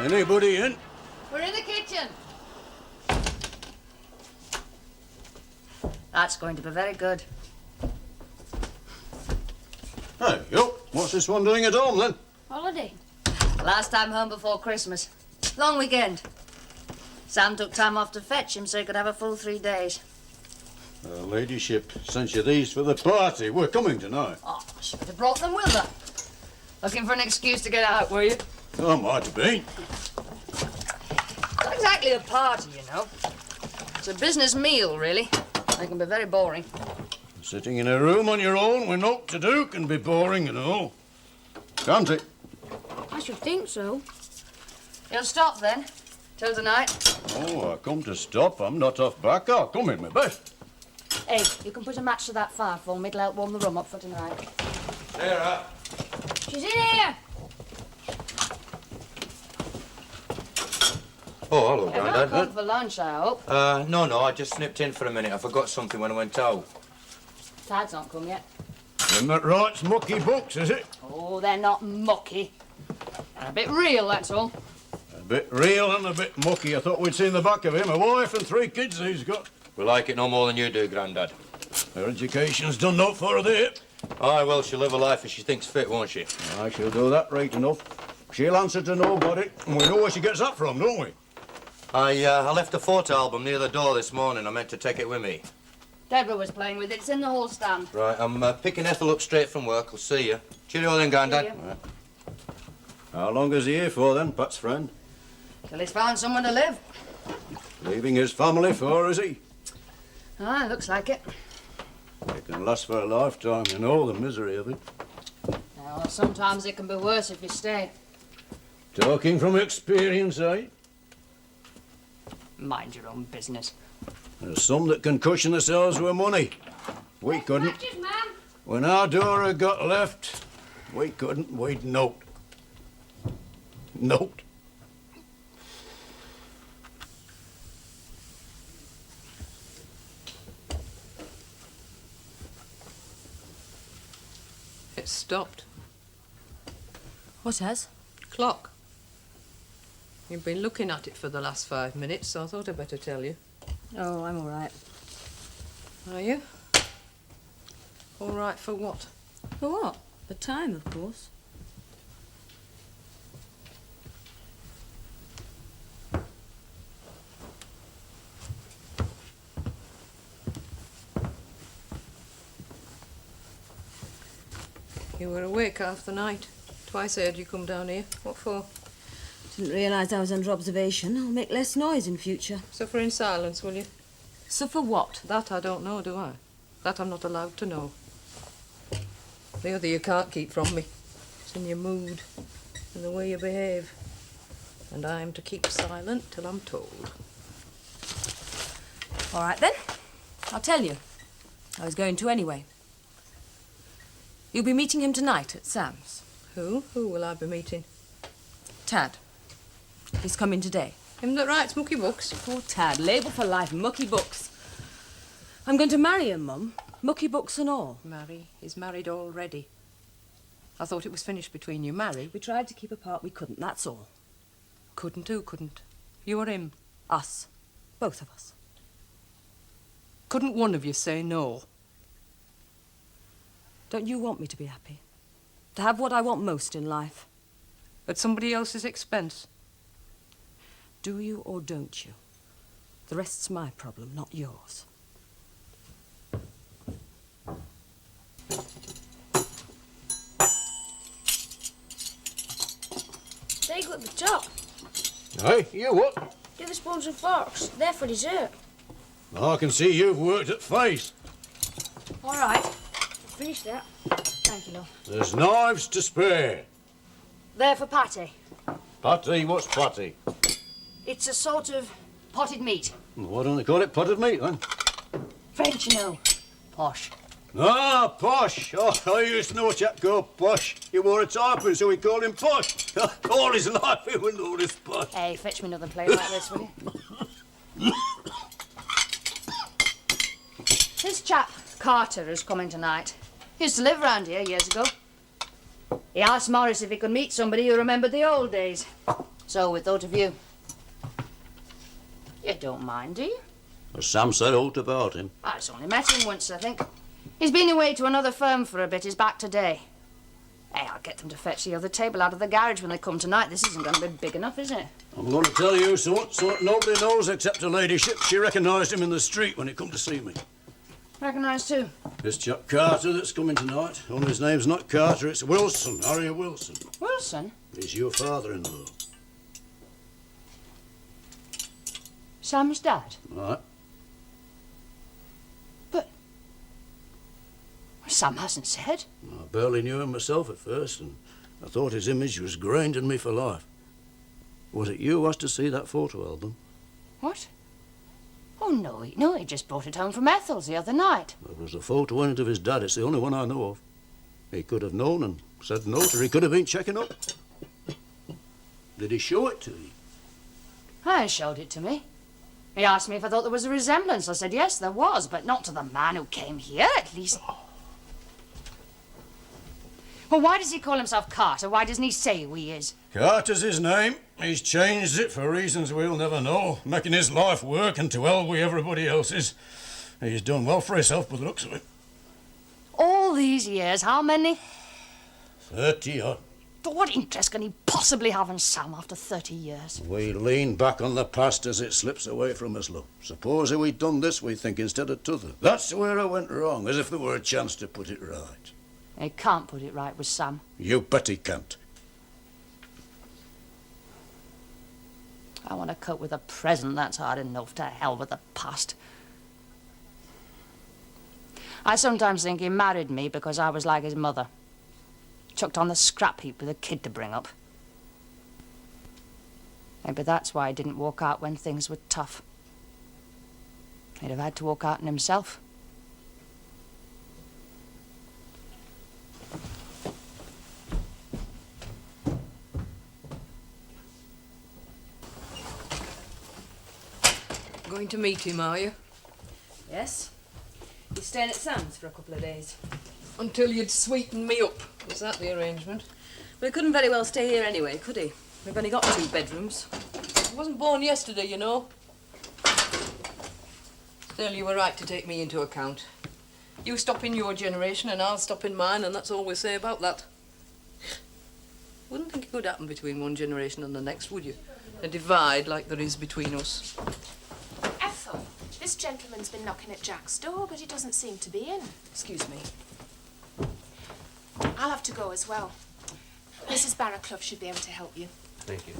Anybody in? We're in the kitchen. That's going to be very good. Hey, yo, what's this one doing at home, then? Holiday. Last time home before Christmas. Long weekend. Sam took time off to fetch him so he could have a full 3 days. Her ladyship sent you these for the party. We're coming tonight. Oh, she would have brought them with her. Looking for an excuse to get out, were you? Oh, might have been. Not exactly a party, you know. It's a business meal, really. They can be very boring. Sitting in a room on your own with naught to do can be boring and all. Can't it? I should think so. You'll stop then, till tonight. Oh, I come to stop. I'm not off back. I'll come in my best. Hey, you can put a match to that fire for me. It'll help warm the room up for tonight. Sarah. She's in here. Oh, hello, You're not Grandad. come for lunch, I hope. No, I just snipped in for a minute. I forgot something when I went out. Tad's not come yet. Isn't that right? It's mucky books, is it? Oh, they're not mucky. They're a bit real, that's all. A bit real and a bit mucky. I thought we'd seen the back of him. A wife and 3 kids he's got. We like it no more than you do, Grandad. Her education's done naught for her there. Aye, well, she'll live a life as she thinks fit, won't she? I shall do that right enough. She'll answer to nobody, and we know where she gets that from, don't we? I left a photo album near the door this morning. I meant to take it with me. Deborah was playing with it. It's in the hall stand. Right, I'm picking Ethel up straight from work. I'll see you. Cheerio then, Grandad. Right. How long is he here for, then, Pat's friend? Till he's found somewhere to live. Leaving his family for, is he? Ah, looks like it. It can last for a lifetime, you know, the misery of it. Well, sometimes it can be worse if you stay. Talking from experience, eh? Mind your own business. There's some that can cushion themselves with money. We couldn't. Matches, Mum. When our Dora got left, we couldn't. We'd note. Note. It stopped. What has? Clock. You've been looking at it for the last 5 minutes, so I thought I'd better tell you. Oh, I'm all right. Are you? All right for what? For what? The time, of course. You were awake half the night. Twice I heard you come down here. What for? Didn't realise I was under observation. I'll make less noise in future. Suffer in silence, will you? Suffer what? That I don't know, do I? That I'm not allowed to know. The other you can't keep from me. It's in your mood and the way you behave. And I'm to keep silent till I'm told. All right, then. I'll tell you. I was going to anyway. You'll be meeting him tonight at Sam's. Who? Who will I be meeting? Tad. He's coming today. Him that writes mucky books. Poor Tad. Label for life. Mucky books. I'm going to marry him, Mum. Mucky books and all. Marry? He's married already. I thought it was finished between you. Marry? We tried to keep apart. We couldn't, that's all. Couldn't. Who couldn't? You or him? Us. Both of us. Couldn't one of you say no? Don't you want me to be happy? To have what I want most in life? At somebody else's expense? Do you or don't you? The rest's my problem, not yours. They go at the top. Hey, you what? Do the spoons and forks. They're for dessert. I can see you've worked at face. All right. Finish that. Thank you, love. There's knives to spare. They're for patty. Patty, what's patty? It's a sort of potted meat. Why don't they call it potted meat, then? French, you know. Posh. Ah, Posh. Oh, I used to know a chap called Posh. He wore a tie-pin, so we called him Posh. All his life he was known as Posh. Hey, fetch me another plate like this, will you? This chap, Carter, is coming tonight. He used to live round here years ago. He asked Morris if he could meet somebody who remembered the old days. So we thought of you. You don't mind, do you? As Sam said aught about him. I just only met him once, I think. He's been away to another firm for a bit. He's back today. Hey, I'll get them to fetch the other table out of the garage when they come tonight. This isn't going to be big enough, is it? I'm going to tell you something nobody knows except her ladyship. She recognised him in the street when he come to see me. Recognised too. This chap Carter that's coming tonight. Only his name's not Carter, it's Wilson, Harry Wilson. Wilson? He's your father-in-law. Sam's dad? Right. But Sam hasn't said. I barely knew him myself at first, and I thought his image was grained in me for life. Was it you who asked to see that photo album? What? Oh, no, he just brought it home from Ethel's the other night. There was a photo in it of his dad. It's the only one I know of. He could have known and said no, or he could have been checking up. Did he show it to you? He showed it to me. He asked me if I thought there was a resemblance. I said yes, there was, but not to the man who came here, at least. Well, why does he call himself Carter? Why doesn't he say who he is? Carter's his name. He's changed it for reasons we'll never know, making his life work and to hell with everybody else's. He's done well for himself by the looks of it. All these years, how many? 30 odd. But what interest can he possibly have in Sam after 30 years? We lean back on the past as it slips away from us, look. Suppose if we'd done this, we think, instead of t'other. That's where I went wrong, as if there were a chance to put it right. He can't put it right with Sam. You bet he can't. I want to cope with the present, that's hard enough. To hell with the past. I sometimes think he married me because I was like his mother. Chucked on the scrap heap with a kid to bring up. Maybe that's why he didn't walk out when things were tough. He'd have had to walk out on himself. Going to meet him, are you? Yes. He's staying at Sam's for a couple of days. Until you'd sweeten me up. Was that the arrangement? Well, he couldn't very well stay here anyway, could he? We've only got 2 bedrooms. I wasn't born yesterday, you know. Still, you were right to take me into account. You stop in your generation and I'll stop in mine, and that's all we say about that. Wouldn't think it could happen between one generation and the next, would you? A divide like there is between us. Ethel, this gentleman's been knocking at Jack's door, but he doesn't seem to be in. Excuse me. I'll have to go as well. Mrs. Barraclough should be able to help you. Thank you.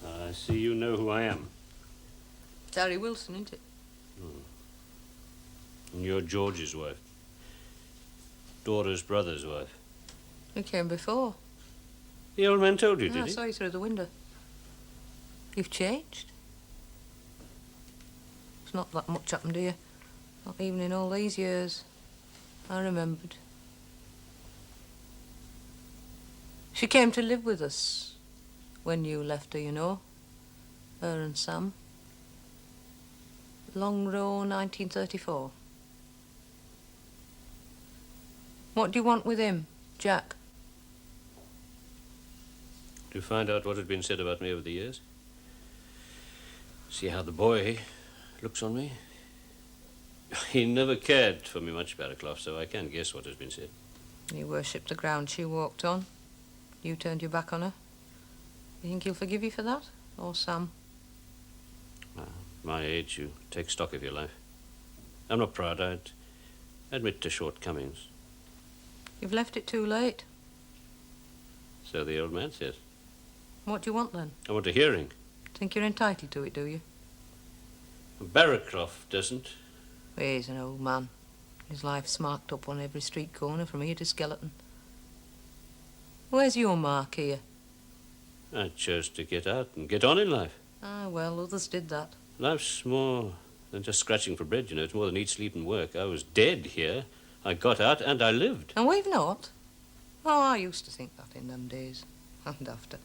I see you know who I am. It's Harry Wilson, isn't it? And you're George's wife. Daughter's brother's wife. He came before. The old man told you, Yeah, did I he? saw you through the window. You've changed. It's not that much happened to you. Not even in all these years. I remembered. She came to live with us when you left her, you know. Her and Sam. Long Row, 1934. What do you want with him, Jack? To find out what had been said about me over the years. See how the boy looks on me. He never cared for me much, Barraclough, so I can't guess what has been said. You worshipped the ground she walked on. You turned your back on her. You think he'll forgive you for that? Or Sam? My age, you take stock of your life. I'm not proud. I'd admit to shortcomings. You've left it too late. So the old man says. What do you want, then? I want a hearing. Think you're entitled to it, do you? Barraclough doesn't. He's an old man. His life's marked up on every street corner from here to Skeleton. Where's your mark here? I chose to get out and get on in life. Ah, well, others did that. Life's more than just scratching for bread, you know. It's more than eat, sleep, and work. I was dead here. I got out and I lived. And we've not. Oh, I used to think that in them days. And after.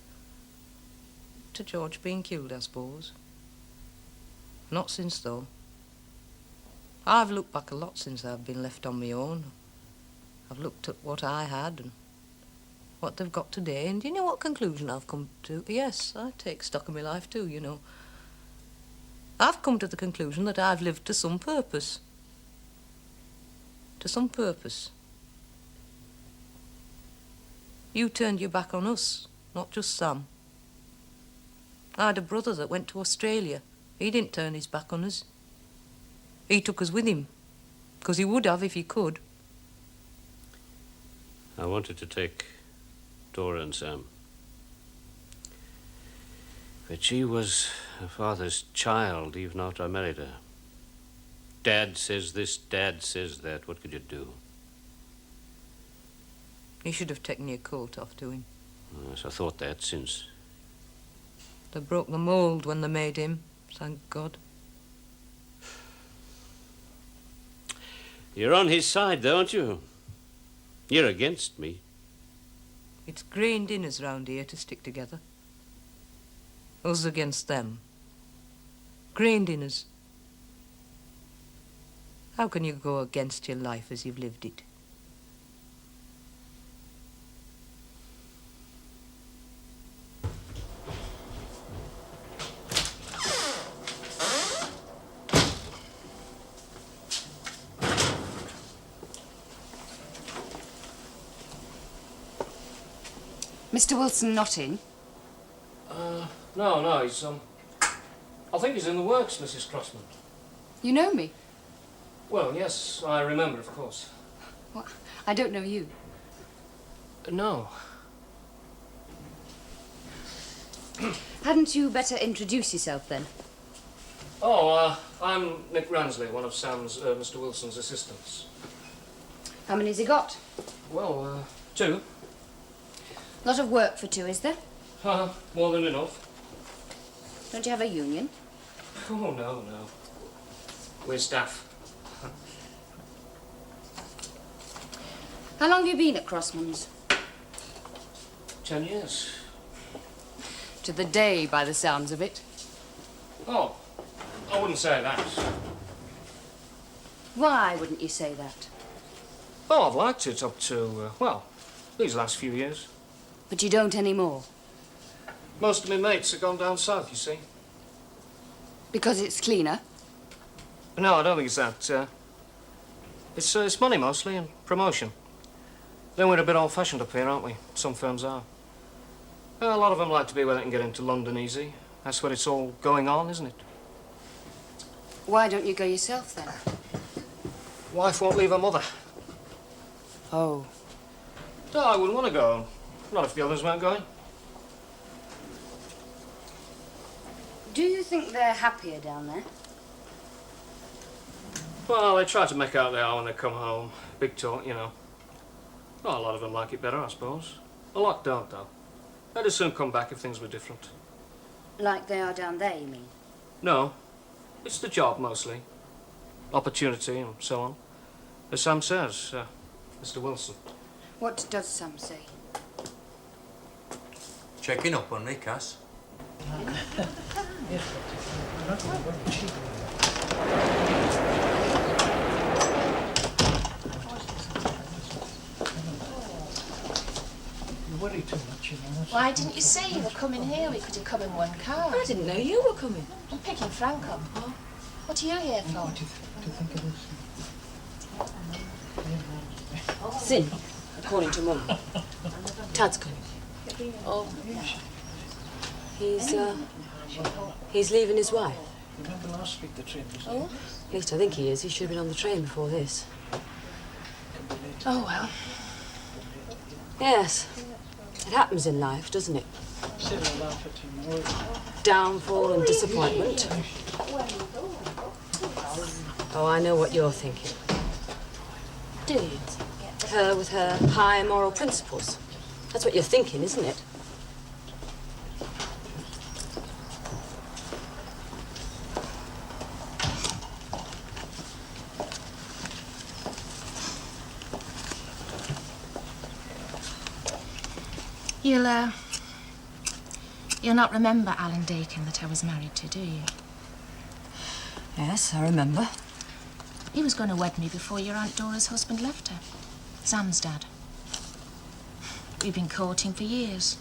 To George being killed, I suppose. Not since, though. I've looked back a lot since I've been left on my own. I've looked at what I had and what they've got today, and do you know what conclusion I've come to? Yes, I take stock of my life too, you know. I've come to the conclusion that I've lived to some purpose. To some purpose. You turned your back on us, not just Sam. I had a brother that went to Australia. He didn't turn his back on us. He took us with him, because he would have if he could. I wanted to take Dora and Sam. But she was her father's child even after I married her. Dad says this, Dad says that. What could you do? You should have taken your coat off to him. Yes, I thought that since. They broke the mould when they made him, thank God. You're on his side, though, aren't you? You're against me. It's grained in us round here to stick together. Us against them. Grained in us. How can you go against your life as you've lived it? Mr. Wilson not in? No, he's, I think he's in the works, Mrs. Crossman. You know me? Well, yes, I remember, of course. Well, I don't know you. No. Hadn't you better introduce yourself then? Oh, I'm Nick Ransley, one of Sam's, Mr. Wilson's assistants. How many's he got? Well, 2. Lot of work for 2, is there? More than enough. Don't you have a union? Oh, no. We're staff. How long have you been at Crossman's? 10 years. To the day, by the sounds of it. Oh, I wouldn't say that. Why wouldn't you say that? Oh, I've liked it up to, well, these last few years. But you don't anymore? Most of my mates have gone down south, you see. Because it's cleaner? No, I don't think it's that. It's money mostly and promotion. Then we're a bit old-fashioned up here, aren't we? Some firms are. A lot of them like to be where they can get into London easy. That's where it's all going on, isn't it? Why don't you go yourself then? Wife won't leave her mother. Oh. No, I wouldn't want to go. Not if the others weren't going. Do you think they're happier down there? Well, they try to make out they are when they come home. Big talk, you know. Well, a lot of them like it better, I suppose. A lot don't, though. They'd as soon come back if things were different. Like they are down there, you mean? No. It's the job, mostly. Opportunity and so on. As Sam says, Mr. Wilson. What does Sam say? Checking up on me, Cass. You worry too much, you know. Why didn't you say you were coming here? We could have come in one car. I didn't know you were coming. I'm picking Frank up. What are you here for? What do you think of this? Sin, according to Mum. Tad's coming. Oh, He's leaving his wife. remember last week the train was At least I think he is. He should have been on the train before this. Oh, well. Yes. It happens in life, doesn't it? Sit and laugh at him. Downfall and disappointment. Oh, I know what you're thinking. Do you? Her with her high moral principles. That's what you're thinking, isn't it? You'll not remember Alan Dakin that I was married to, do you? Yes, I remember. He was going to wed me before your Aunt Dora's husband left her. Sam's dad. We'd been courting for years.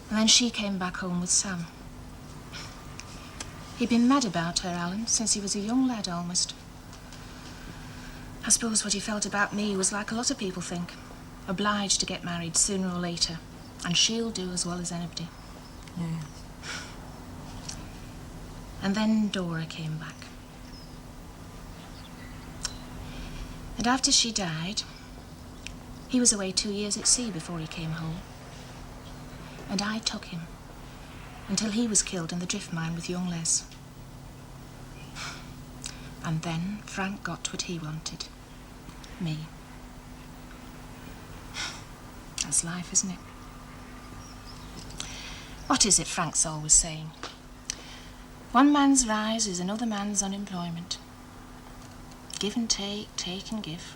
And then she came back home with Sam. He'd been mad about her, Alan, since he was a young lad almost. I suppose what he felt about me was like a lot of people think. Obliged to get married sooner or later. And she'll do as well as anybody. Yeah. And then Dora came back. And after she died, he was away 2 years at sea before he came home. And I took him until he was killed in the drift mine with young Les. And then Frank got what he wanted. Me. That's life, isn't it? What is it Frank's always saying? One man's rise is another man's unemployment. Give and take and give.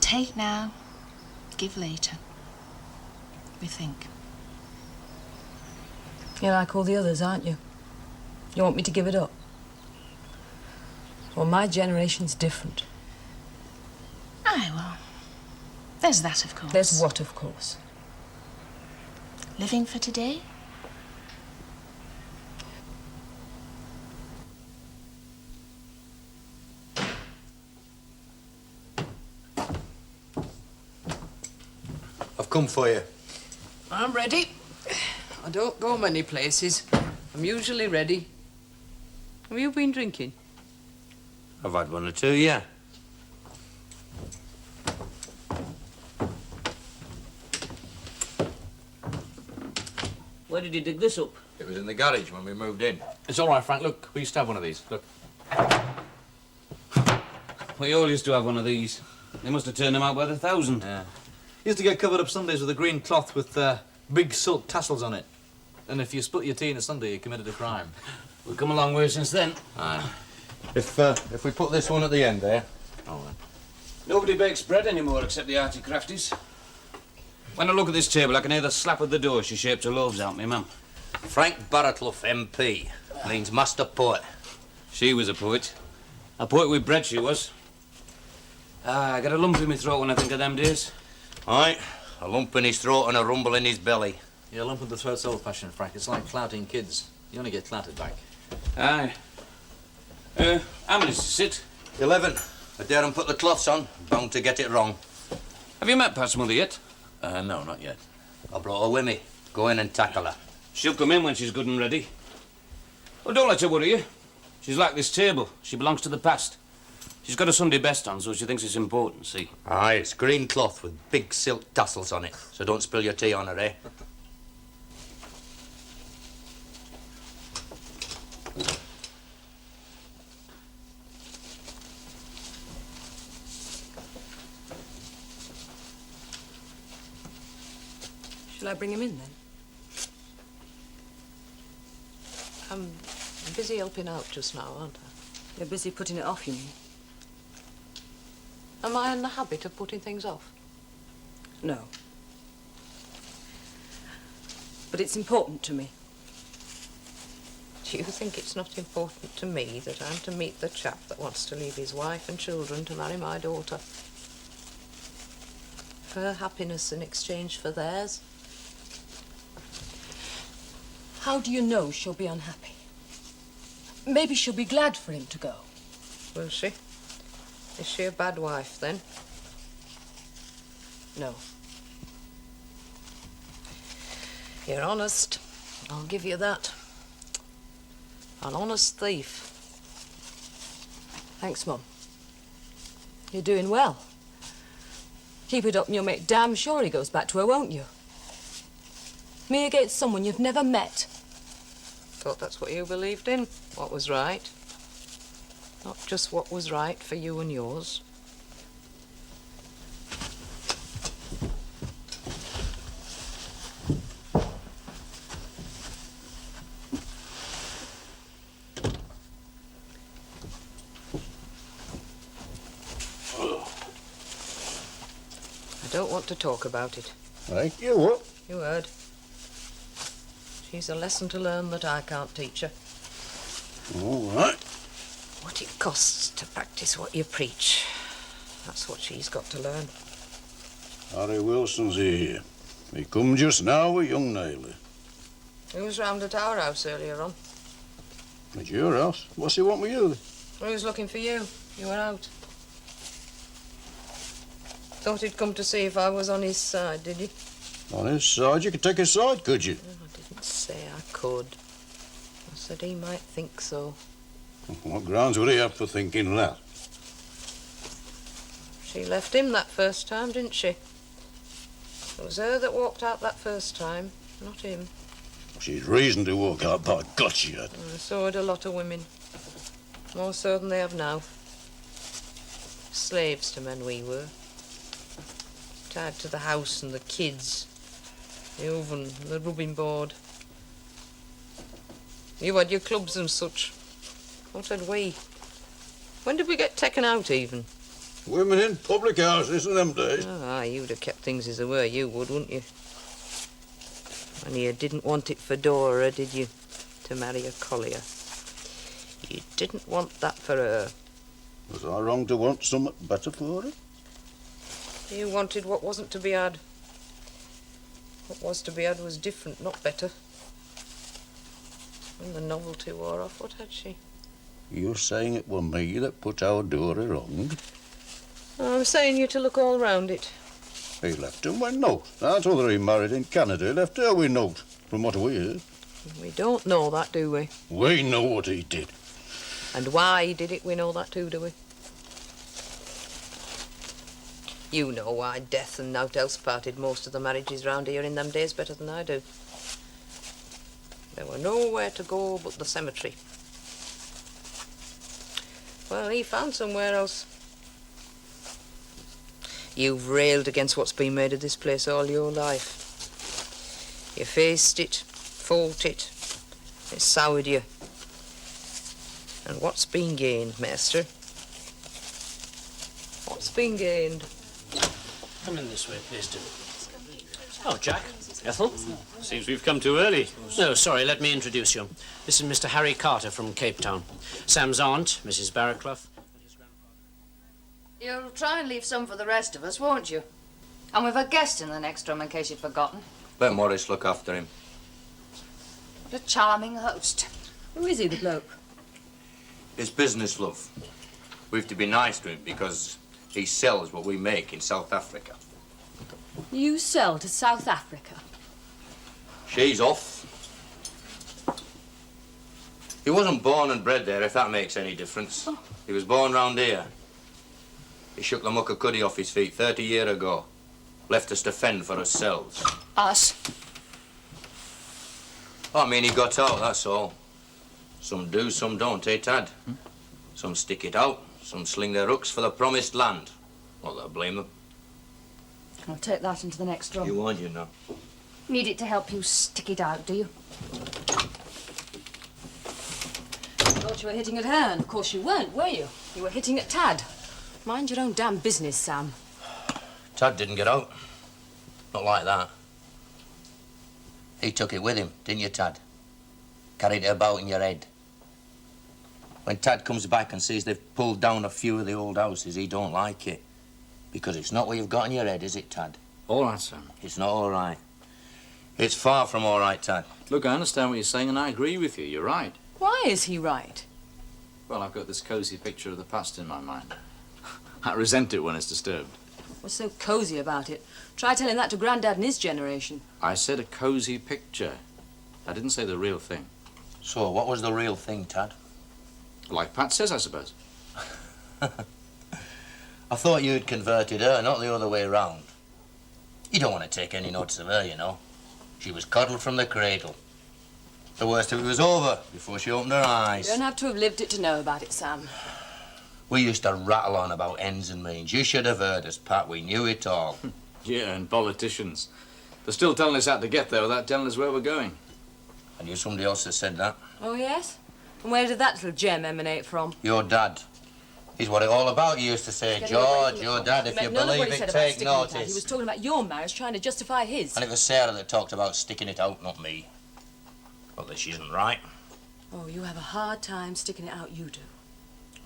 Take now, give later. We think. You're like all the others, aren't you? You want me to give it up? Well, my generation's different. Aye, well, there's that, of course. There's what, of course? Living for today? I've come for you. I'm ready. I don't go many places. I'm usually ready. Have you been drinking? I've had one or two, yeah. Where did you dig this up? It was in the garage when we moved in. It's all right, Frank. Look, we used to have one of these. Look. We all used to have one of these. They must have turned them out by the thousand. Yeah. Used to get covered up Sundays with a green cloth with big silk tassels on it. And if you split your tea on a Sunday, you committed a crime. We've come a long way since then. Aye. If we put this one at the end there. Oh, well. Nobody bakes bread anymore except the arty crafties. When I look at this table, I can hear the slap of the door she shaped her loaves out, me mum. Frank Barratloff, MP. Means master poet. She was a poet. A poet with bread, she was. I get a lump in my throat when I think of them days. Aye. A lump in his throat and a rumble in his belly. Yeah, lump in the throat's old-fashioned, Frank. It's like clouting kids. You only get clouted back. Aye. How many to sit? 11. I daren't put the cloths on. Bound to get it wrong. Have you met Pat's mother yet? No, not yet. I brought her with me. Go in and tackle her. She'll come in when she's good and ready. Well, don't let her worry you. She's like this table. She belongs to the past. She's got a Sunday best on, so she thinks it's important, see? Aye, it's green cloth with big silk tassels on it, so don't spill your tea on her, eh? Shall I bring him in, then? I'm busy helping out just now, aren't I? You're busy putting it off, you mean? Am I in the habit of putting things off? No. But it's important to me. Do you think it's not important to me that I'm to meet the chap that wants to leave his wife and children to marry my daughter? For her happiness in exchange for theirs? How do you know she'll be unhappy? Maybe she'll be glad for him to go. Will she? Is she a bad wife, then? No. You're honest. I'll give you that. An honest thief. Thanks, Mum. You're doing well. Keep it up and you'll make damn sure he goes back to her, won't you? Me against someone you've never met. Thought that's what you believed in. What was right. Not just what was right for you and yours. I don't want to talk about it. Thank you, what? You heard. She's a lesson to learn that I can't teach her. All right. What it costs to practice what you preach. That's what she's got to learn. Harry Wilson's here. He come just now with young Naylor. He was round at our house earlier on. At your house? What's he want with you? He was looking for you. You were out. Thought he'd come to see if I was on his side, did he? On his side? You could take his side, could you? Oh, I didn't say I could. I said he might think so. What grounds would he have for thinking that? She left him that first time, didn't she? It was her that walked out that first time, not him. She's reason to walk out, by God she had. So had a lot of women. More so than they have now. Slaves to men we were. Tied to the house and the kids. The oven and the rubbing board. You had your clubs and such. What had we? When did we get taken out even? Women in public houses in them days. Ah, you'd have kept things as they were, you would, wouldn't you? And you didn't want it for Dora, did you? To marry a collier. You didn't want that for her. Was I wrong to want something better for her? You wanted what wasn't to be had. What was to be had was different, not better. When the novelty wore off, what had she? You're saying it were me that put our Dora wrong? I'm saying you to look all round it. He left him with note. That's whether he married in Canada. He left her with note, from what we heard. We don't know that, do we? We know what he did. And why he did it, we know that too, do we? You know why death and naught else parted most of the marriages round here in them days better than I do. There were nowhere to go but the cemetery. Well, he found somewhere else. You've railed against what's been made of this place all your life. You faced it, fought it. It soured you. And what's been gained, master? What's been gained? Come in this way, please do. Oh, Jack. Ethel. Seems we've come too early. No, sorry, let me introduce you. This is Mr. Harry Carter from Cape Town. Sam's aunt, Mrs. Barraclough. You'll try and leave some for the rest of us, won't you? And we've a guest in the next room, in case you'd forgotten. Let Morris look after him. What a charming host. Who is he, the bloke? It's business, love. We've to be nice to him because he sells what we make in South Africa. You sell to South Africa? She's off. He wasn't born and bred there, if that makes any difference. Oh. He was born round here. He shook the muck of cuddy off his feet 30 years ago. Left us to fend for ourselves. Us? I mean, he got out, that's all. Some do, some don't, eh, Tad? Some stick it out, some sling their hooks for the promised land. Not that I blame them. I'll take that into the next room. You won't, you know. Need it to help you stick it out, do you? Thought you were hitting at her, and of course you weren't, were you? You were hitting at Tad. Mind your own damn business, Sam. Tad didn't get out. Not like that. He took it with him, didn't you, Tad? Carried it about in your head. When Tad comes back and sees they've pulled down a few of the old houses, he don't like it. Because it's not what you've got in your head, is it, Tad? All right, Sam. It's not all right. It's far from all right, Tad. Look, I understand what you're saying, and I agree with you. You're right. Why is he right? Well, I've got this cosy picture of the past in my mind. I resent it when it's disturbed. What's so cosy about it? Try telling that to Grandad and his generation. I said a cosy picture. I didn't say the real thing. So, what was the real thing, Tad? Like Pat says, I suppose. I thought you'd converted her, not the other way round. You don't want to take any notice of her, you know. She was coddled from the cradle. The worst of it was over before she opened her eyes. You don't have to have lived it to know about it, Sam. We used to rattle on about ends and means. You should have heard us, Pat. We knew it all. Yeah, and politicians. They're still telling us how to get there without telling us where we're going. I knew somebody else that said that. Oh, yes? And where did that little gem emanate from? Your dad. He's what it all about, you used to say. George, your dad, if you believe it, take notice. He was talking about your marriage, trying to justify his. And it was Sarah that talked about sticking it out, not me. Not that she isn't right. Oh, you have a hard time sticking it out, you do.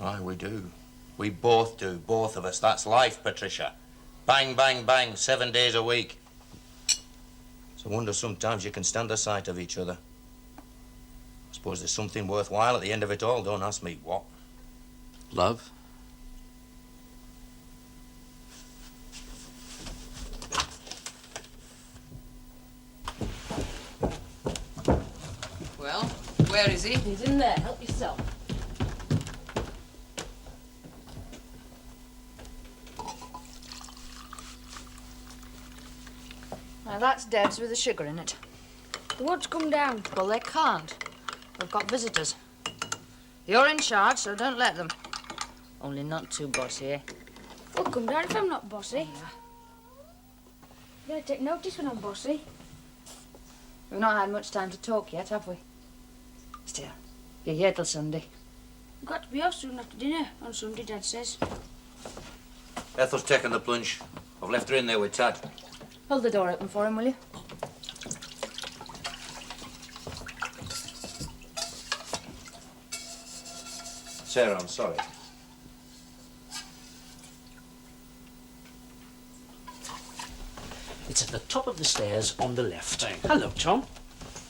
Aye, we do. We both do, both of us. That's life, Patricia. Bang, bang, bang, 7 days a week. It's a wonder sometimes you can stand the sight of each other. I suppose there's something worthwhile at the end of it all. Don't ask me what. Love? Well, where is he? He's in there. Help yourself. Now that's Deb's with the sugar in it. What's come down? Well, they can't. We've got visitors. You're in charge, so don't let them. Only not too bossy, eh? What come down if I'm not bossy? You better take notice when I'm bossy. We've not had much time to talk yet, have we? Still, you're here till Sunday. We've got to be off soon after dinner on Sunday, Dad says. Ethel's taken the plunge. I've left her in there with Tad. Hold the door open for him, will you? Sarah, I'm sorry. It's at the top of the stairs on the left. Thanks. Hello, Tom.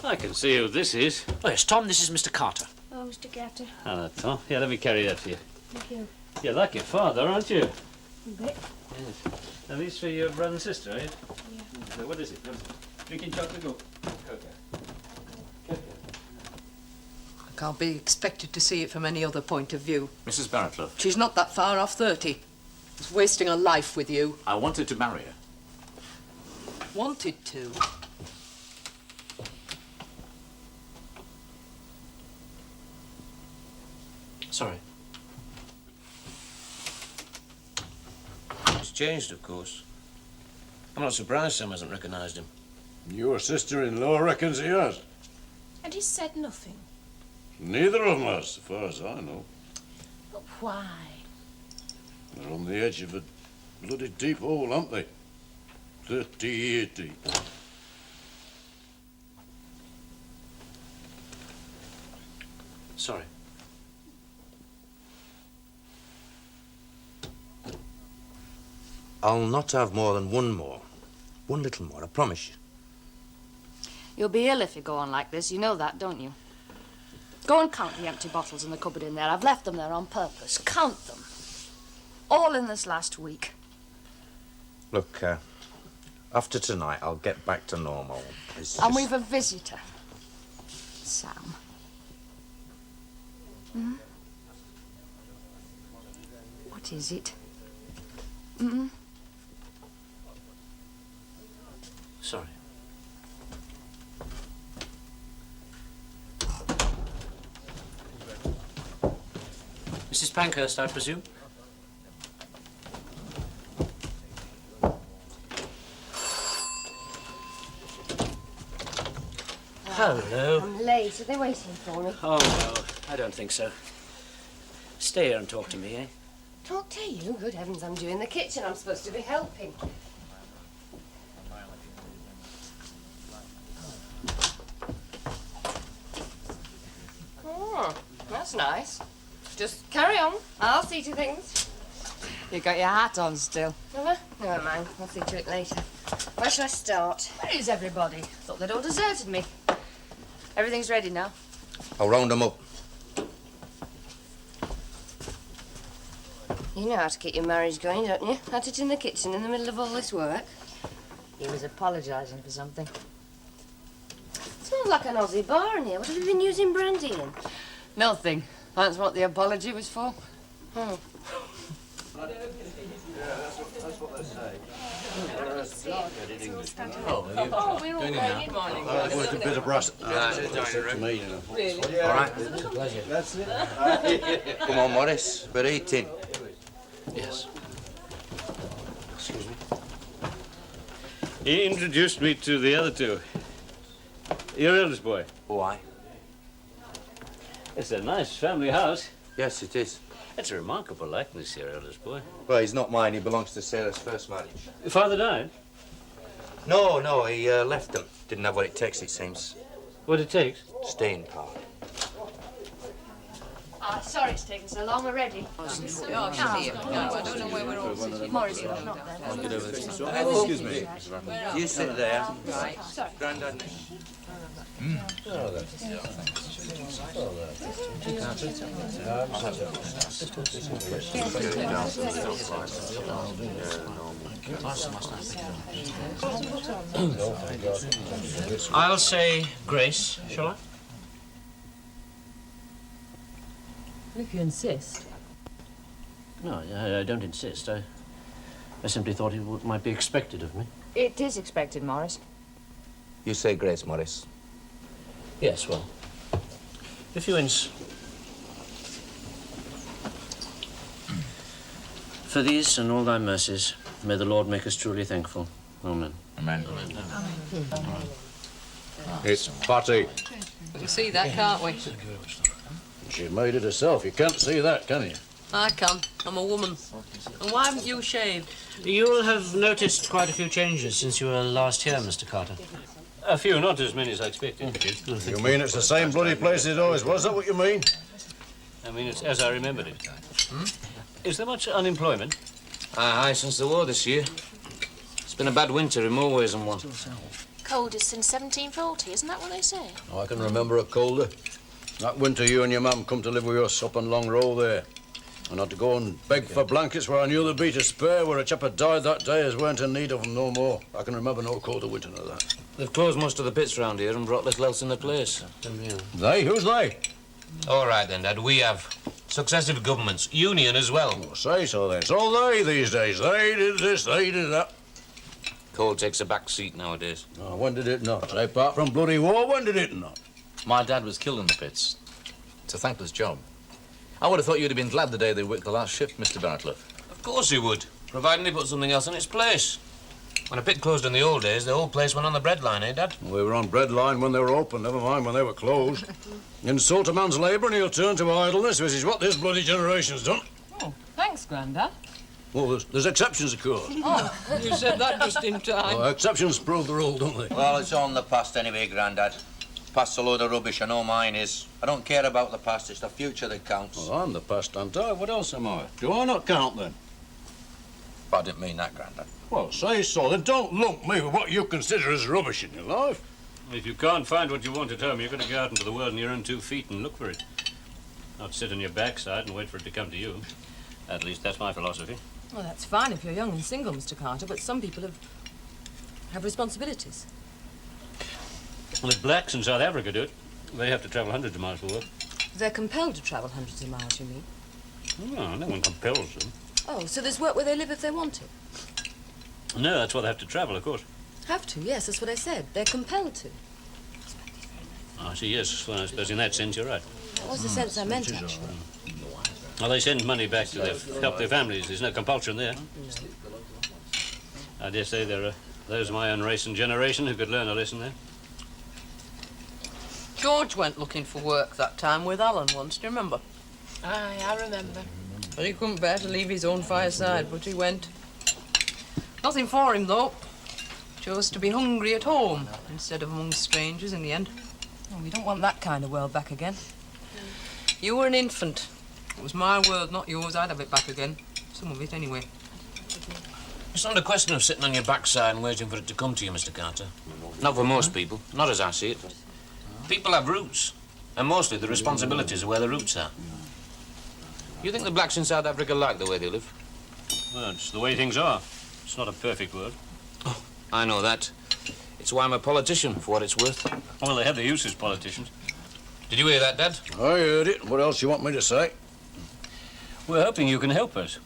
I can see who this is. Oh, yes, Tom, this is Mr. Carter. Oh, Mr. Carter. Hello, Tom. Yeah, let me carry that for you. Thank you. You're like your father, aren't you? A bit. Yes. At least for your brother and sister, eh? Yeah. So what is it? Drinking chocolate or cocoa? I can't be expected to see it from any other point of view. Mrs. Barraclough, She's not that far off 30. She's wasting her life with you. I wanted to marry her. Wanted to. Sorry. He's changed, of course. I'm not surprised Sam hasn't recognised him. Your sister-in-law reckons he has. And he said nothing. Neither of them has, as far as I know. But why? They're on the edge of a bloody deep hole, aren't they? 30 years deep. Sorry. I'll not have more than one more. One little more, I promise you. You'll be ill if you go on like this. You know that, don't you? Go and count the empty bottles in the cupboard in there. I've left them there on purpose. Count them. All in this last week. Look, after tonight, I'll get back to normal. And we've a visitor. Sam. Hmm? What is it? Hmm? Sorry. Mrs. Pankhurst, I presume? Hello. I'm late. Are they waiting for me? Oh, no, I don't think so. Stay here and talk to me, eh? Talk to you? Good heavens, I'm due in the kitchen. I'm supposed to be helping. Oh, that's nice. Just carry on. I'll see to things. You got your hat on still. Have I? Never mind. I'll see to it later. Where shall I start? Where is everybody? Thought they'd all deserted me. Everything's ready now. I'll round them up. You know how to keep your marriage going, don't you? At it in the kitchen in the middle of all this work. He was apologising for something. Smells like an Aussie bar in here. What have you been using brandy in? Nothing. That's what the apology was for. Hmm. Oh, we're all ready. Worked a bit of brass. To me, you know. Really? All right. Pleasure. That's it. Come on, Morris. We're eating. Yes. Excuse me. He introduced me to the other two. Your eldest boy. Why? It's a nice family house. Yes, it is. It's a remarkable likeness, your eldest boy. Well, he's not mine. He belongs to Sarah's first marriage. Your father died? No, he left them. Didn't have what it takes, it seems. What it takes? Staying power. Sorry it's taken so long already. Oh, she's here. No, I don't know where we're all sitting. Morris, not there. Excuse me. You sit there. Right. Sorry. Grandad. I'll say grace, shall I? If you insist. No, I don't insist. I simply thought it might be expected of me. It is expected, Morris. You say grace, Morris. Yes, well, if you For these and all thy mercies, may the Lord make us truly thankful. Amen. Amen. It's Patty. We can see that, can't we? She made it herself. You can't see that, can you? I can. I'm a woman. And why haven't you shaved? You'll have noticed quite a few changes since you were last here, Mr. Carter. A few, not as many as I expected. You mean it's the same bloody place it always was? Is that what you mean? I mean, it's as I remembered it. Is there much unemployment? Aye, since the war this year. It's been a bad winter in more ways than one. Coldest since 1740, isn't that what they say? Oh, I can remember a colder. That winter you and your mum come to live with us up on Long Row there. And had to go and beg for blankets where I knew there'd be to spare, where a chap had died that day as weren't in need of them no more. I can remember no colder winter than that. They've closed most of the pits round here and brought little else in their place. They? Who's they? All right then, Dad, we have successive governments, union as well. Oh, say so then. It's all they these days. They did this, they did that. Coal takes a back seat nowadays. Oh, when did it not? Apart from bloody war, when did it not? My dad was killed in the pits. It's a thankless job. I would have thought you'd have been glad the day they worked the last shift, Mr. Bartlett. Of course he would, providing he put something else in its place. When a pit closed in the old days, the whole place went on the bread line, eh, Dad? We were on bread line when they were open, never mind when they were closed. Insult a man's labour and he'll turn to idleness, which is what this bloody generation's done. Oh, thanks, Grandad. Well, there's exceptions, of course. Oh, you said that just in time. Well, exceptions prove the rule, don't they? Well, it's on the past anyway, Grandad. Past's a load of rubbish, I know mine is. I don't care about the past, it's the future that counts. Well, I'm the past, aren't I? What else am I? Do I not count, then? But I didn't mean that, Grandad. Well, say so. Then don't lump me with what you consider as rubbish in your life. If you can't find what you want at home, you've got to go out into the world on your own 2 feet and look for it. Not sit on your backside and wait for it to come to you. At least that's my philosophy. Well, that's fine if you're young and single, Mr. Carter, but some people have responsibilities. Well, if blacks in South Africa do it, they have to travel hundreds of miles for work. They're compelled to travel hundreds of miles, you mean? No, no one compels them. Oh, so there's work where they live if they want to? No, that's why they have to travel, of course. Have to, yes, that's what I said. They're compelled to. I see, yes. Well, I suppose in that sense you're right. That was the sense I meant, actually. Well, they send money back to help their families. There's no compulsion there. I dare say there are those of my own race and generation who could learn a lesson there. George went looking for work that time with Alan once, do you remember? Aye, I remember. But he couldn't bear to leave his own fireside, but he went. Nothing for him, though. Chose to be hungry at home instead of among strangers in the end. Oh, we don't want that kind of world back again. You were an infant. It was my world, not yours. I'd have it back again. Some of it, anyway. It's not a question of sitting on your backside and waiting for it to come to you, Mr. Carter. Not for most people, not as I see it. People have roots, and mostly the responsibilities are where the roots are. You think the blacks in South Africa like the way they live? Well, it's the way things are. It's not a perfect world. Oh, I know that. It's why I'm a politician, for what it's worth. Well, they have their use as politicians. Did you hear that, Dad? I heard it. What else you want me to say? We're hoping you can help us.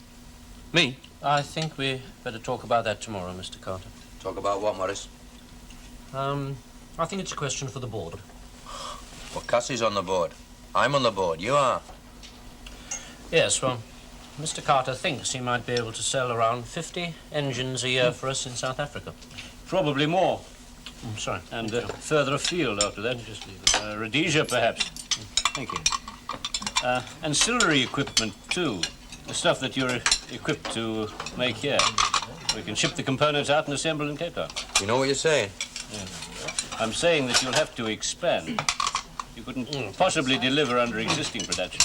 Me? I think we better talk about that tomorrow, Mr. Carter. Talk about what, Morris? I think it's a question for the board. Well, Cassie's on the board. I'm on the board. You are. Yes, well, Mr. Carter thinks he might be able to sell around 50 engines a year for us in South Africa. Probably more. I'm sorry. And further afield after that. Just leave it. Rhodesia, perhaps. Thank you. Ancillary equipment, too. The stuff that you're equipped to make here. We can ship the components out and assemble in Cape Town. You know what you're saying? Yeah. I'm saying that you'll have to expand. You couldn't possibly deliver under existing production.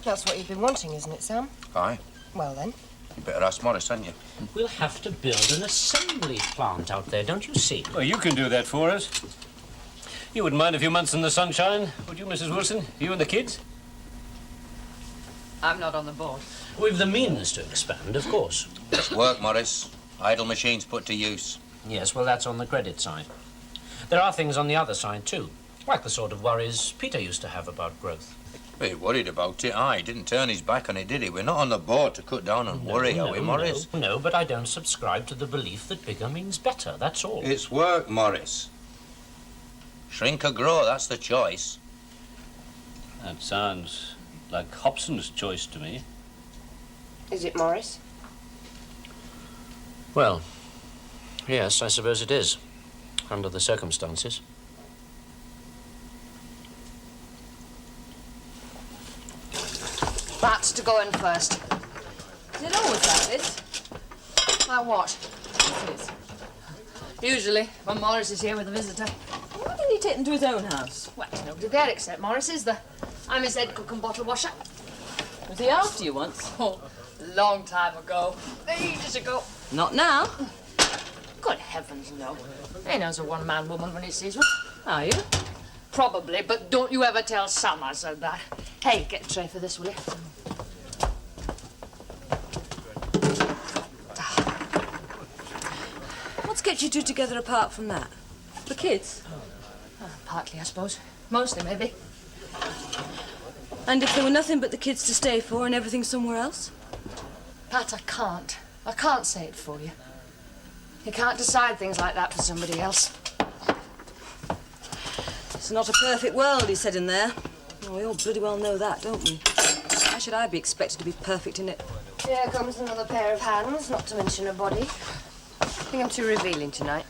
That's what you've been wanting, isn't it, Sam? Aye. Well, then. You better ask Morris, hadn't you? We'll have to build an assembly plant out there, don't you see? Well, you can do that for us. You wouldn't mind a few months in the sunshine, would you, Mrs. Wilson? You and the kids? I'm not on the board. We've the means to expand, of course. It's work, Morris. Idle machines put to use. Yes, well, that's on the credit side. There are things on the other side, too, like the sort of worries Peter used to have about growth. He worried about it, aye. He didn't turn his back on it, did he? We're not on the board to cut down on worry, are we, Morris? No, but I don't subscribe to the belief that bigger means better, that's all. It's work, Morris. Shrink or grow, that's the choice. That sounds like Hobson's choice to me. Is it, Morris? Well, yes, I suppose it is, under the circumstances. That's to go in first. Is it always like this? Like what? Yes, it is. Usually, when Morris is here with a visitor. Why didn't he take them to his own house? Well, there's nobody there except Morris, is there? I'm his head cook and bottle washer. Was he after you once? Oh, long time ago. Ages ago. Not now. Good heavens, no. He knows a one-man woman when he sees one. Are you? Probably, but don't you ever tell Sam I said that. Hey, get a tray for this, will you? What's kept you two together apart from that? The kids? Partly, I suppose. Mostly, maybe. And if there were nothing but the kids to stay for and everything somewhere else? Pat, I can't. I can't say it for you. You can't decide things like that for somebody else. It's not a perfect world, he said in there. Oh, we all bloody well know that, don't we? Why should I be expected to be perfect in it? Here comes another pair of hands, not to mention a body. I think I'm too revealing tonight.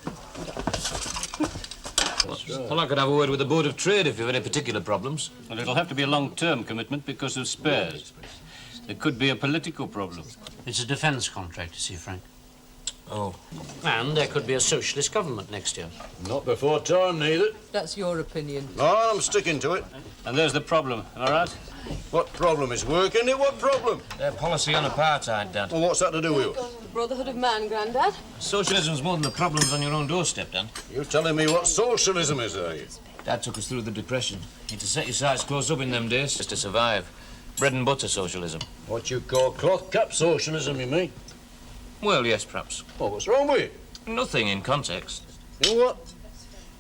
Well, I could have a word with the Board of Trade if you have any particular problems. Well, it'll have to be a long-term commitment because of spares. There could be a political problem. It's a defence contract, you see, Frank. Oh. And there could be a socialist government next year. Not before time, neither. That's your opinion. No, I'm sticking to it. And there's the problem, am I right? What problem is working it? What problem? Their policy on apartheid, Dad. Well, what's that to do with you? The Brotherhood of Man, Grandad. Socialism's more than the problems on your own doorstep, Dan. You telling me what socialism is, are you? Dad took us through the Depression. You had to set your sights close up in them days just to survive. Bread and butter socialism. What you call cloth cap socialism, you mean? Well, yes, perhaps. Well, what's wrong with you? Nothing in context. You know what?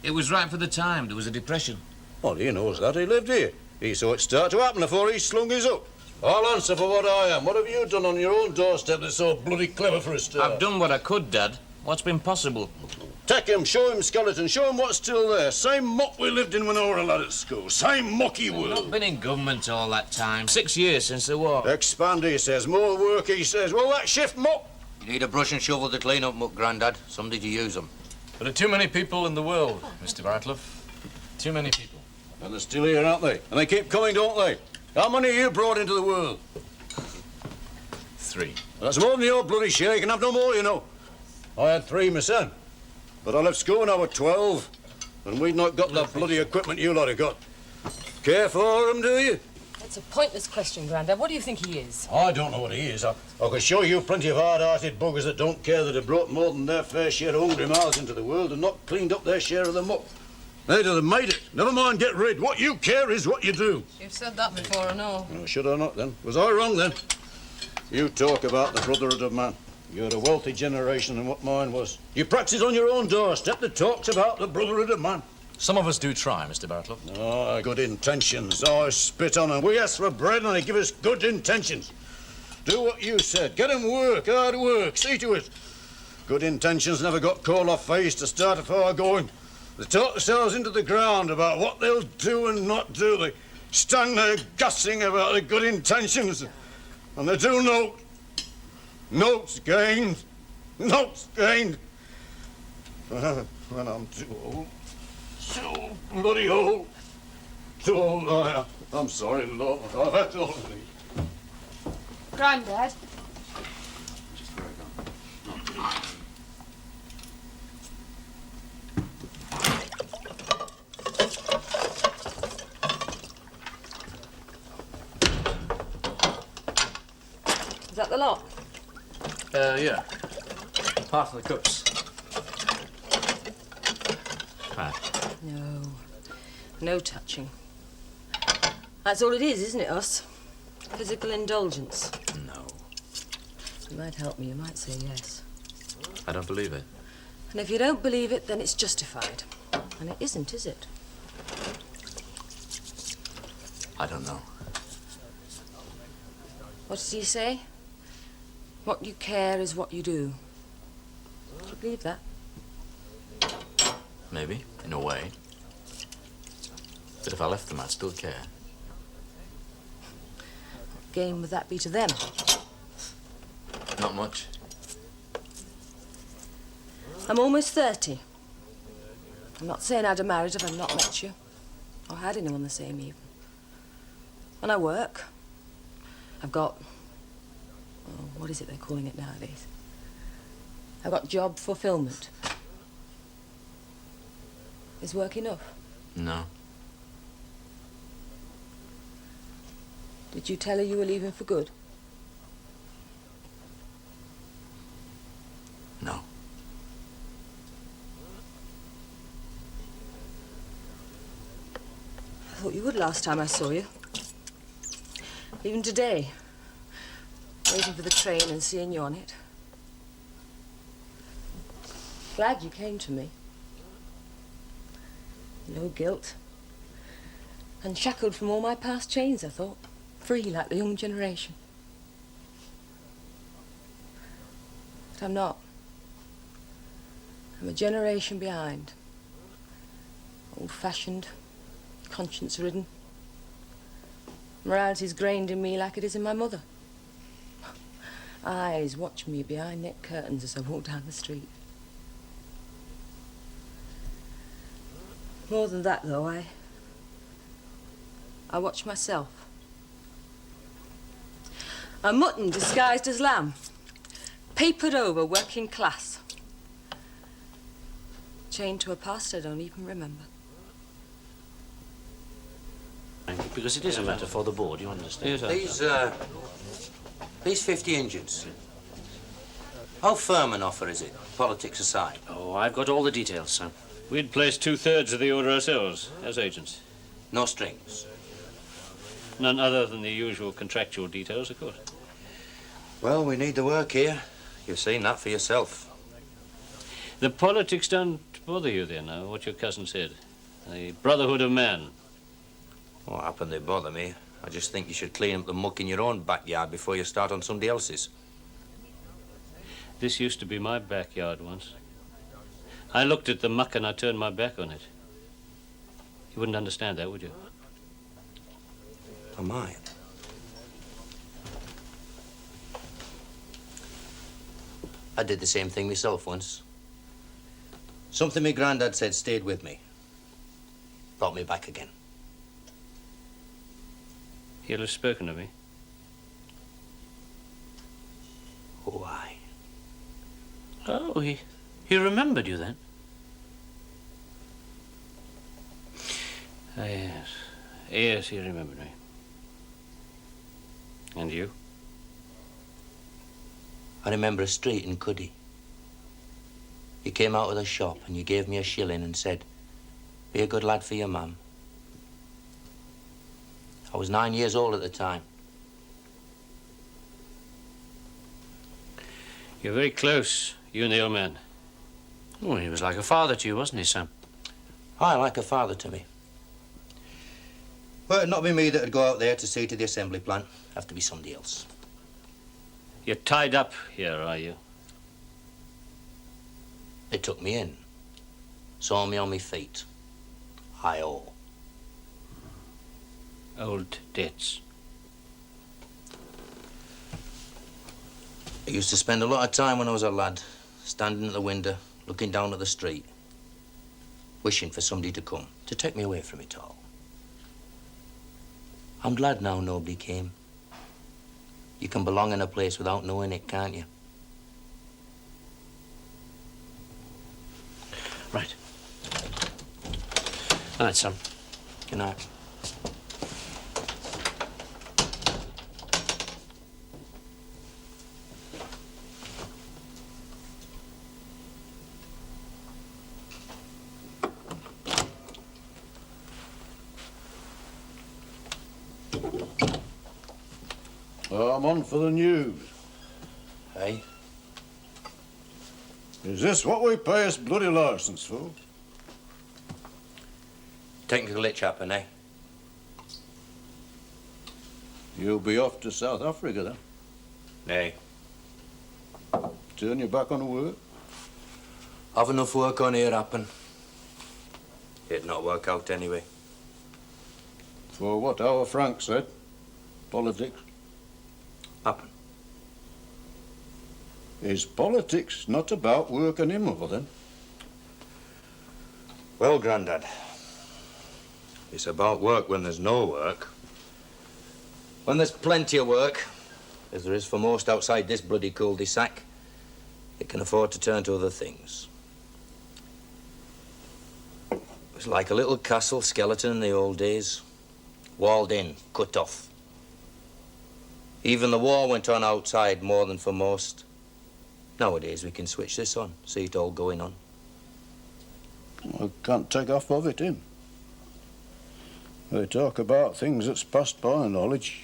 It was right for the time. There was a depression. Well, he knows that. He lived here. He saw it start to happen before he slung his up. I'll answer for what I am. What have you done on your own doorstep that's so bloody clever for a start? I've done what I could, Dad. What's been possible? Take him, show him skeleton, show him what's still there. Same muck we lived in when I were a lad at school. Same mucky I've world. not been in government all that time. 6 years since the war. Expand, he says. More work, he says. Well, that shift muck. You need a brush and shovel to clean up muck, Grandad. Somebody to use them. There are too many people in the world, Mr. Bartlett. Too many people. And they're still here, aren't they? And they keep coming, don't they? How many have you brought into the world? 3. That's more than your bloody share. You can have no more, you know. I had 3 myself. But I left school when I was 12. And we'd not got the bloody equipment you lot have got. Care for 'em, do you? That's a pointless question, Grandad. What do you think he is? I don't know what he is. I can show you plenty of hard-hearted buggers that don't care that have brought more than their fair share of hungry mouths into the world and not cleaned up their share of the muck. They'd have made it. Never mind get rid. What you care is what you do. You've said that before, I know. Oh, should I not, then? Was I wrong, then? You talk about the brotherhood of man. You're a wealthy generation than what mine was. You practice on your own doorstep that talks about the brotherhood of man. Some of us do try, Mr. Bartlett. Oh, good intentions. I spit on them. We ask for bread and they give us good intentions. Do what you said. Get 'em work, hard work. See to it. Good intentions never got called off face to start a fire going. They talk themselves into the ground about what they'll do and not do. They stand there gussing about their good intentions. And they do note. Notes gained. Notes gained. When I'm too old. So bloody old. Too old I am. I'm sorry, Lord. I've had all of these. Grandad. Is that the lot? Yeah. Part of the cups. No. No touching. That's all it is, isn't it, us? Physical indulgence. No. You might help me, you might say yes. I don't believe it. And if you don't believe it, then it's justified. And it isn't, is it? I don't know. What does he say? What you care is what you do. Do you believe that? Maybe, in a way. But if I left them, I'd still care. What gain would that be to them? Not much. I'm almost 30. I'm not saying I'd have married if I'd not met you. Or had anyone the same even. And I work. I've got... oh, what is it they're calling it nowadays? I've got job fulfillment. Is work enough? No. Did you tell her you were leaving for good? No. I thought you would last time I saw you. Even today. Waiting for the train and seeing you on it. Glad you came to me. No guilt. Unshackled from all my past chains, I thought. Free like the young generation. But I'm not. I'm a generation behind. Old-fashioned, conscience-ridden. Morality's grained in me like it is in my mother. Eyes watch me behind net curtains as I walk down the street. More than that, though, I watch myself. A mutton disguised as lamb. Papered over working class. Chained to a past I don't even remember. Because it is a matter for the board, you understand? These 50 engines. How firm an offer is it, politics aside? Oh, I've got all the details, son. We'd placed 2/3 of the order ourselves, as agents. No strings? None other than the usual contractual details, of course. Well, we need the work here. You've seen that for yourself. The politics don't bother you then, now, what your cousin said. The brotherhood of man. What happened they bother me? I just think you should clean up the muck in your own backyard before you start on somebody else's. This used to be my backyard once. I looked at the muck and I turned my back on it. You wouldn't understand that, would you? I might. I did the same thing myself once. Something my granddad said stayed with me. Brought me back again. He'll have spoken to me. Why? Oh, he remembered you then? Ah, yes. Yes, he remembered me. And you? I remember a street in Cuddy. You came out of the shop and you gave me a shilling and said, "Be a good lad for your mum." I was 9 years old at the time. You're very close, you and the old man. Oh, he was like a father to you, wasn't he, Sam? Aye, like a father to me. Well, it'd not be me that'd go out there to see to the assembly plant. Have to be somebody else. You're tied up here, are you? They took me in. Saw me on my feet. I owe. Old debts. I used to spend a lot of time when I was a lad, standing at the window, looking down at the street, wishing for somebody to come, to take me away from it all. I'm glad now nobody came. You can belong in a place without knowing it, can't you? Right. All right, Sam. Good night. I'm on for the news. Hey? Is this what we pay us bloody licence for? Technical glitch happen, eh? You'll be off to South Africa then? Nay. Turn your back on work? Have enough work on here happen. It'd not work out anyway. For what our Frank said? Politics? Happen. Is politics not about working him over then? Well, Grandad, it's about work when there's no work. When there's plenty of work, as there is for most outside this bloody cul-de-sac, it can afford to turn to other things. It was like a little castle skeleton in the old days. Walled in, cut off. Even the war went on outside more than for most. Nowadays we can switch this on, see it all going on. I can't take off of it in. They talk about things that's passed by knowledge.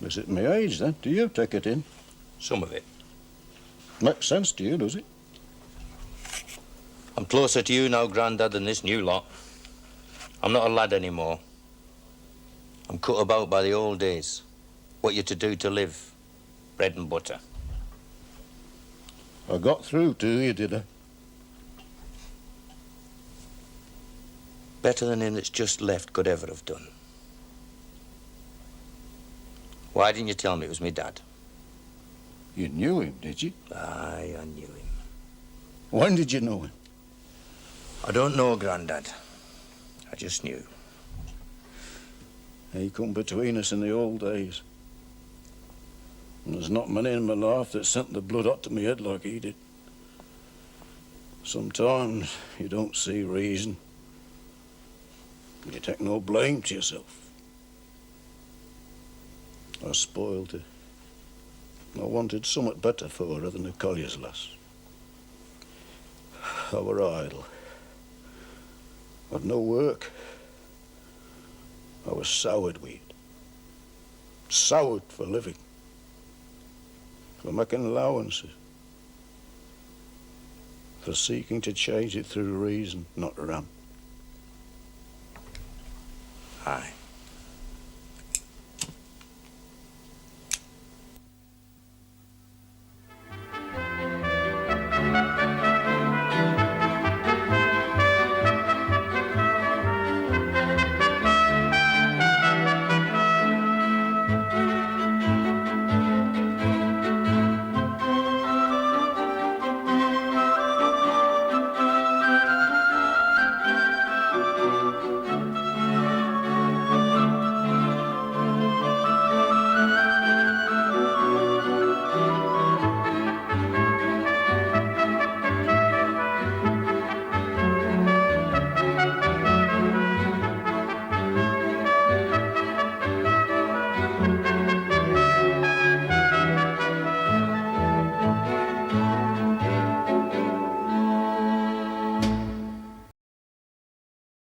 Is it my age then? Do you take it in? Some of it. Makes sense to you, does it? I'm closer to you now, Grandad, than this new lot. I'm not a lad anymore. I'm cut about by the old days. What you're to do to live. Bread and butter. I got through to you, did I? Better than him that's just left could ever have done. Why didn't you tell me it was me dad? You knew him, did you? Aye, I knew him. When did you know him? I don't know, Grandad. I just knew. He come between us in the old days. And there's not many in my life that sent the blood up to my head like he did. Sometimes you don't see reason. You take no blame to yourself. I spoiled her. I wanted somewhat better for her than a collier's lass. I were idle. I'd no work. I was soured with it. Soured for living. For making allowances. For seeking to change it through reason, not ram. Aye.